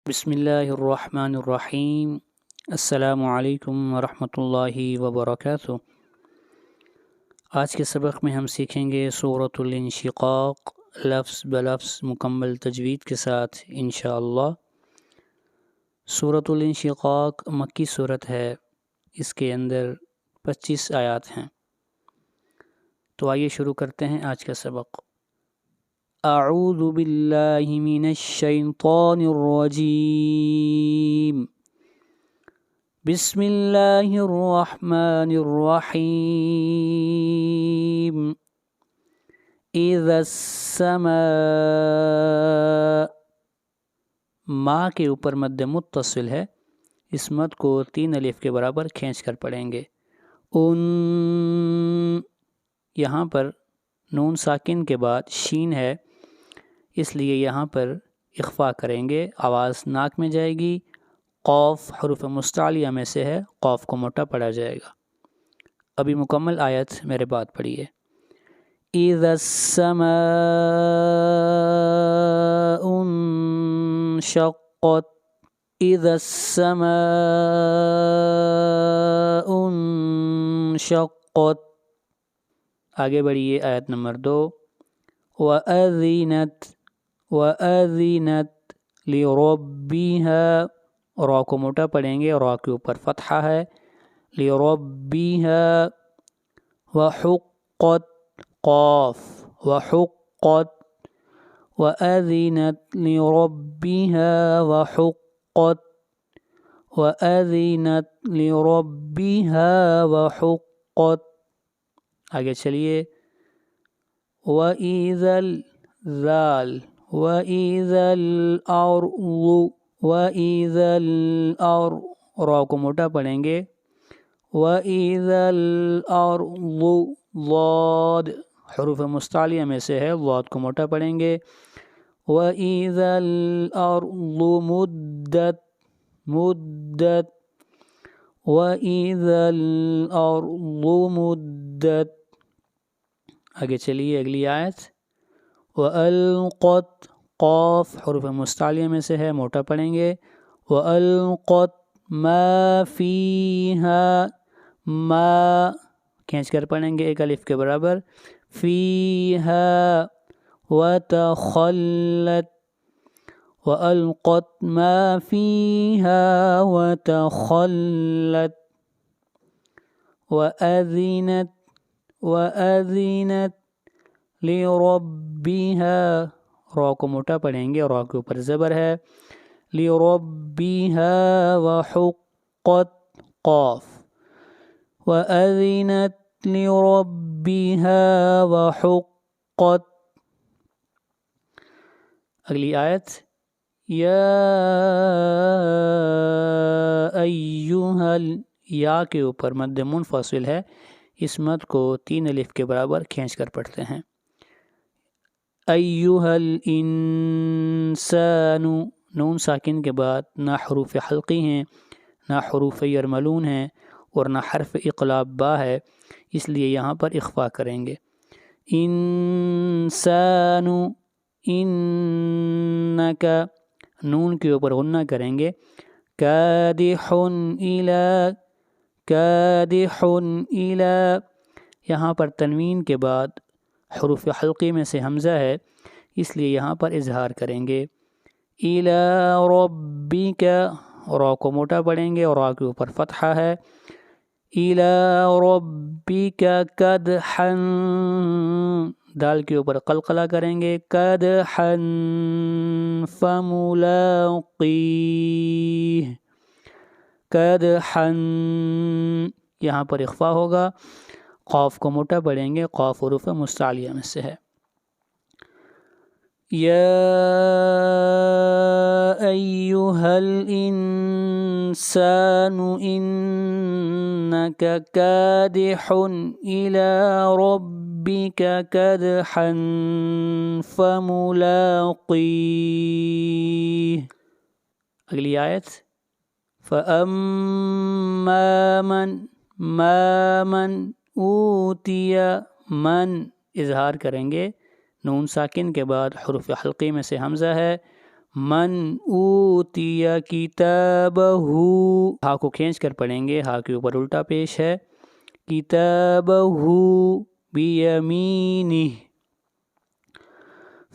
بسم اللہ الرحمن الرحیم۔ السلام علیکم ورحمۃ اللہ وبرکاتہ۔ آج کے سبق میں ہم سیکھیں گے سورۃ الانشقاق لفظ بلفظ مکمل تجوید کے ساتھ انشاءاللہ۔ سورۃ الانشقاق مکی صورت ہے، اس کے اندر 25 آیات ہیں۔ تو آئیے شروع کرتے ہیں آج کا سبق۔ اعوذ باللہ من الشیطان الرجیم، بسم اللہ الرحمن الرحیم۔ اذا السماء، ما کے اوپر مد متصل ہے، اس مد کو 3 الف کے برابر کھینچ کر پڑھیں گے۔ یہاں پر نون ساکن کے بعد شین ہے، اس لیے یہاں پر اخفا کریں گے، آواز ناک میں جائے گی۔ قوف حروف مستعلیہ میں سے ہے، قوف کو موٹا پڑھا جائے گا۔ ابھی مکمل آیت میرے بعد پڑھیے۔ اذا السماء انشقت، اذا السماء انشقت۔ آگے بڑھیے، آیت نمبر 2۔ وَأَذِنَتْ، وَأَذِنَتْ لِرَبِّهَا، را کو موٹا پڑھیں گے، را کے اوپر فتحہ ہے، لِرَبِّهَا۔ وَحُقَّتْ، قاف، وَحُقَّتْ، وَأَذِنَتْ لِرَبِّهَا وَحُقَّتْ، وَأَذِنَتْ لِرَبِّهَا وَحُقَّتْ۔ آگے چلیے۔ وَإِذَا الذَّالُ، وَإِذَا الْأَرْضُ، وَإِذَا الْأَرْضُ، را کو موٹا پڑھیں گے، وَإِذَا الْأَرْضُ، ضاد حروف مستعلیہ میں سے ہے، ضاد کو موٹا پڑھیں گے۔ وَإِذَا الْأَرْضُ مُدَّتْ، مُدَّتْ، وَإِذَا الْأَرْضُ مُدَّتْ۔ آگے چلیے اگلی آیت۔ وَأَلْقَتْ، قاف حروف مستعلیہ میں سے ہے، موٹا پڑھیں گے۔ وَأَلْقَتْ مَا فِيهَا، ما کھینچ کر پڑھیں گے ایک الف کے برابر، فِيهَا، وَتَخَلَّتْ، وَأَلْقَتْ مَا فِيهَا وَتَخَلَّتْ۔ وَأَذِنَتْ، وَأَذِنَتْ لِرَبِّهَا، را کو موٹا پڑھیں گے، را کے اوپر زبر ہے، لِرَبِّهَا وَحُقَّتْ، قاف، وَأَذِنَتْ لِرَبِّهَا وَحُقَّتْ۔ اگلی آیت۔ یا ایہا، یا کے اوپر مد منفصل ہے، اس مد کو 3 الف کے برابر کھینچ کر پڑھتے ہیں۔ ایہا الانسان، نون ساکن کے بعد نہ حروف حلقی ہیں، نہ حروف یرملون ہیں، اور نہ حرف اقلاب با ہے، اس لیے یہاں پر اخفا کریں گے۔ انسان، انکا، نون کے اوپر غنہ کریں گے۔ کادح الی، کادح الی، یہاں پر تنوین کے بعد حروف حلقی میں سے حمزہ ہے، اس لیے یہاں پر اظہار کریں گے۔ الی ربک، را کو موٹا پڑھیں گے اور را کے اوپر فتحہ ہے۔ الی ربک کدحا، دال کے اوپر قلقلہ کریں گے، کدحا فملاقیہ، کدحا، یہاں پر اخفا ہوگا، قاف کو موٹا پڑھیں گے، قاف حروف مستعلیہ میں سے ہے۔ یا ایہا الانسان انک کادح الی ربک کدحا فملاقیہ۔ اگلی آیت۔ فَأَمَّا مَنْ، مَا مَنْ اوتِیَ، من اظہار کریں گے، نون ساکن کے بعد حروف حلقی میں سے حمزہ ہے، من اوتی کتابہ، ہا کو کھینچ کر پڑھیں گے، ہا کے اوپر الٹا پیش ہے، کتابہ بیمینہ،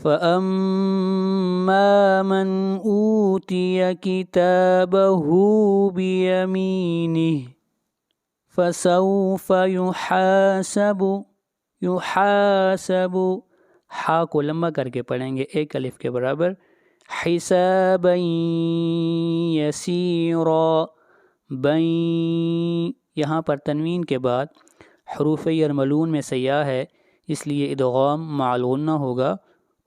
فَأَمَّا مَنْ أُوتِيَ كِتَابَهُ بِيَمِينِهِ فَسَوْفَ يُحَاسَبُ، ہا کو لمبا کر کے پڑھیں گے ایک الف کے برابر، حِسَابًا يَسِيرًا، بین یہاں پر تنوین کے بعد حروف یرملون میں سے یا ہے، اس لیے ادغام مع الغنہ ہوگا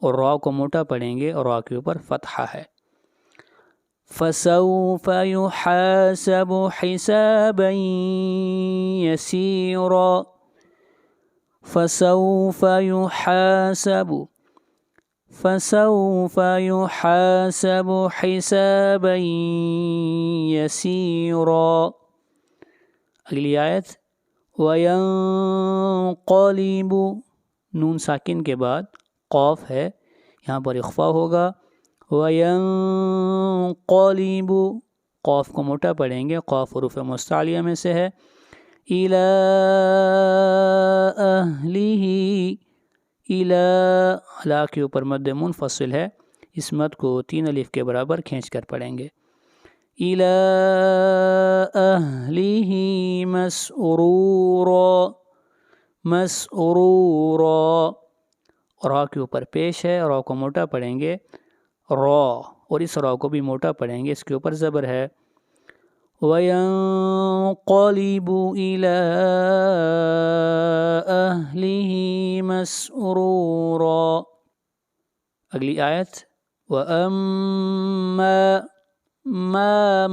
اور را کو موٹا پڑھیں گے اور را کے اوپر فتحہ ہے۔ فَسَوْفَ يُحَاسَبُ حِسَابًا يَسِيرًا، فَسَوْفَ يُحَاسَبُ حِسَابًا يَسِيرًا۔ اگلی آیت، وَيَنْقَلِبُ، نون ساکن کے بعد قاف ہے، یہاں پر اخفا ہوگا، وَيَنْقَلِبُ، قاف کو موٹا پڑھیں گے، قاف حروف مستعلیہ میں سے ہے، إِلَىٰ أَهْلِهِ، إِلَىٰ لا کے اوپر مد منفصل ہے، اس مد کو 3 الف کے برابر کھینچ کر پڑھیں گے، إِلَىٰ أَهْلِهِ مسرورا، را کے اوپر پیش ہے، را کو موٹا پڑھیں گے، را، اور اس را کو بھی موٹا پڑھیں گے، اس کے اوپر زبر ہے، وَيَنْقَلِبُ إِلَىٰ أَهْلِهِ مسرورا۔ اگلی آیت، وَأَمَّا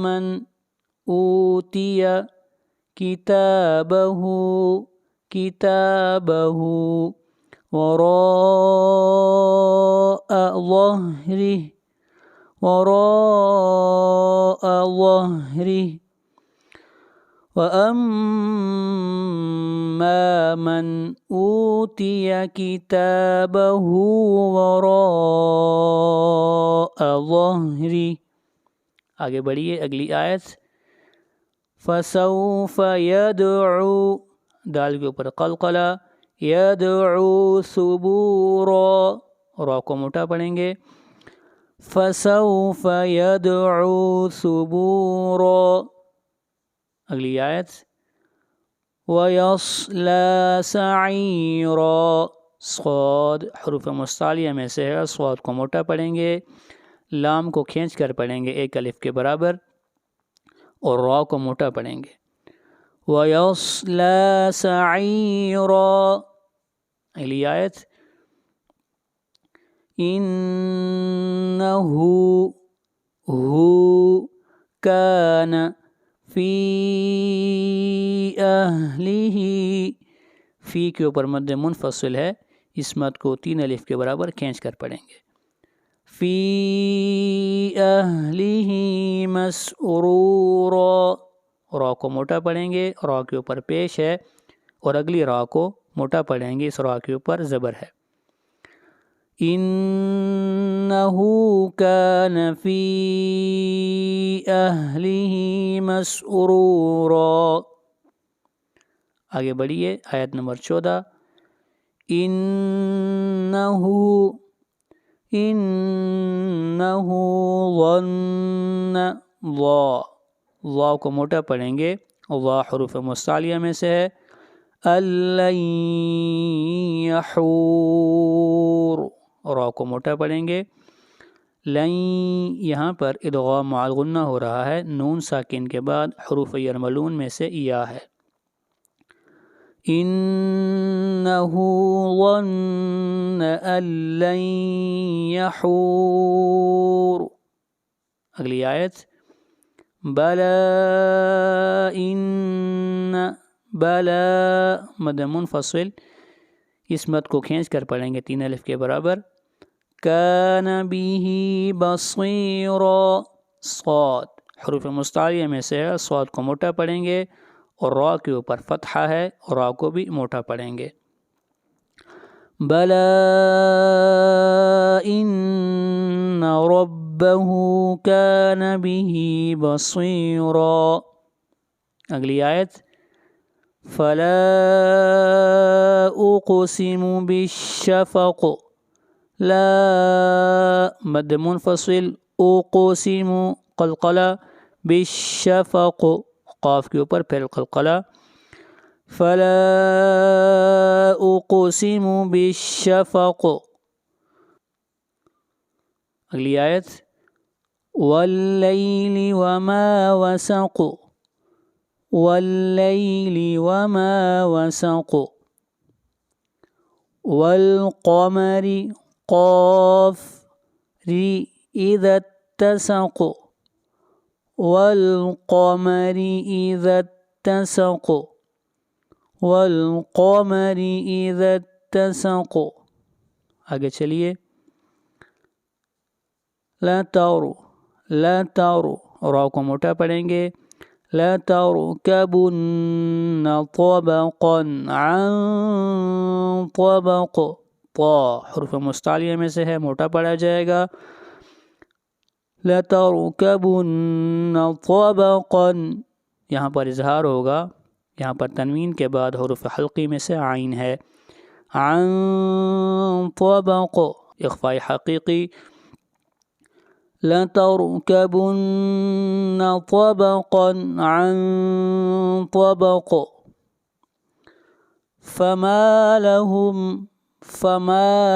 مَن أُوتِيَ كِتَابَهُ وَرَاءَ ظَهْرِهِ، وَأَمَّا مَنْ أُوتِيَ كِتَابَهُ وَرَاءَ ظَهْرِهِ۔ آگے بڑھیے، اگلی آیت، فَسَوْفَ يَدْعُو، دال کے اوپر قلقلہ، يَدْعُو ثُبُورًا، را کو موٹا پڑھیں گے، فَسَوْفَ يَدْعُو ثُبُورًا۔ اگلی آیت، وَيَصْلَى سَعِيرًا، صاد حروف مستعلیہ میں سے ہے، صاد کو موٹا پڑھیں گے، لام کو کھینچ کر پڑھیں گے ایک الف کے برابر اور را کو موٹا پڑھیں گے، وَيَصْلَى سَعِيرًا۔ اگلی آیت، إِنَّهُ كَانَ فِي أَهْلِهِ، فی کے اوپر مد منفصل ہے، اس مد کو 3 الف کے برابر کھینچ کر پڑھیں گے، فی أَهْلِهِ مسرورا، را کو موٹا پڑھیں گے، را کے اوپر پیش ہے اور اگلی را کو موٹا پڑھیں گے، اس را کے اوپر زبر ہے، إِنَّهُ كَانَ فِي أَهْلِهِ مسرورا۔ آگے بڑھیے، آیت نمبر 14، إِنَّهُ ظَنَّ، ظا کو موٹا پڑھیں گے، ظا حروف مستعلیہ میں سے ہے، أَلَّن يَحُورَ، را کو موٹا پڑھیں گے، لن، یہاں پر ادغام مع الغنہ ہو رہا ہے، نون ساکن کے بعد حروف یرملون میں سے یا ہے، إِنَّهُ ظَنَّ أَن لَّن يَحُورَ۔ اگلی آیت، بلا مد منفصل، اس مد کو کھینچ کر پڑھیں گے 3 الف کے برابر، كَانَ بِهِ بَصِيرًا، صاد حروف مستعلیہ میں سے ہے، صاد کو موٹا پڑھیں گے اور را کے اوپر فتحہ ہے اور را کو بھی موٹا پڑھیں گے، بلا إن ربه كان به بصيرا. اگلی آیت فلا أقسم بالشفق لا مد منفصل اقسم قلقلہ بالشفق قاف کے اوپر پھر قلقلہ فلا اقسم بالشفق. اگلی آیت واللیل وما وسق واللیل وما وسق والقمر قاف ری اذا اتسق والقمر اذا اتسق والقمر اذا اتسق. آگے چلیے لا تارو لا تارو را کو موٹا پڑھیں گے لا تركبن طبقا عن طبق. طا حروف مستعلیہ میں سے ہے، موٹا پڑھا جائے گا. لا تركبن طبقا یہاں پر اظہار ہوگا، یہاں پر تنوین کے بعد حروف حلقی میں سے عین ہے. عن طبق اخفاء حقیقی. لتركبن طبقا عن طبق فما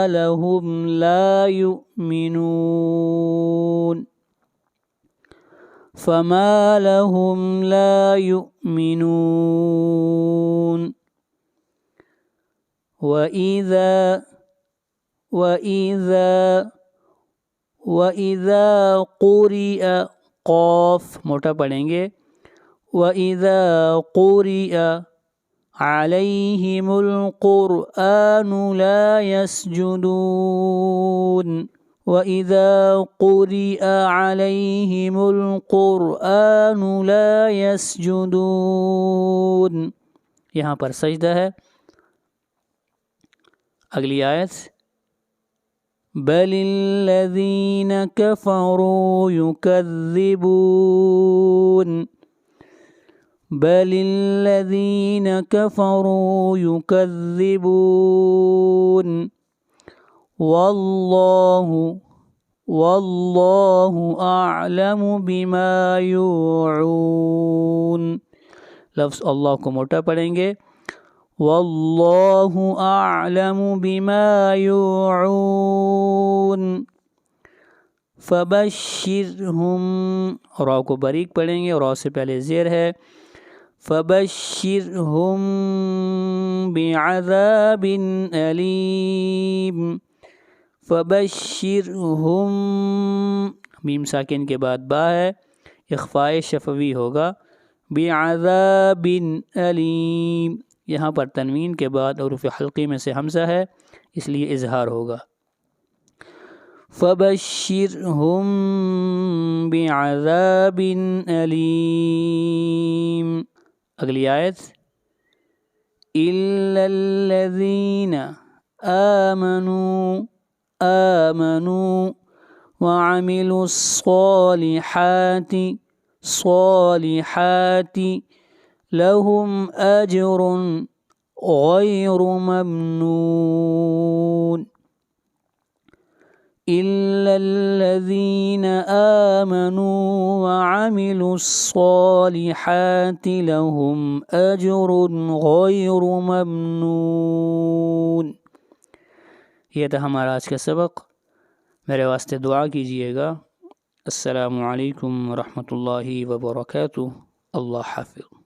لهم لا يؤمنون فما لهم لا يؤمنون. وَإِذَا قُرِئَ قاف موٹا پڑھیں گے وَإِذَا قُرِئَ عَلَيْهِمُ الْقُرْآنُ لَا يَسْجُدُونَ وَإِذَا قُرِئَ عَلَيْهِمُ الْقُرْآنُ لَا يَسْجُدُونَ یہاں پر سجدہ ہے. اگلی آیت بل الذين كفروا يكذبون بل الذين كفروا يكذبون والله أعلم بما يوعون. لفظ اللہ کو موٹا پڑھیں گے واللہ اعلم بما یوعون. فبشرہم را کو باریک پڑھیں گے، را سے پہلے زیر ہے. فبشرہم بعذاب علیم فبشرہم میم ساکن کے بعد با ہے، اخفاء شفوی ہوگا. بعذاب علیم یہاں پر تنوین کے بعد حروف حلقی میں سے حمزہ ہے، اس لیے اظہار ہوگا. فبشرہم بعذاب علیم. اگلی آیت الا الذین آمنوا وعملوا الصالحات لهم أجر غير ممنون. إلا الذين آمنوا وعملوا الصالحات لهم أجر غير ممنون. یہ تھا ہمارا آج کا سبق. میرے واسطے دعا کیجیے گا. السلام علیکم ورحمۃ اللہ وبرکاتہ. اللہ حافظ.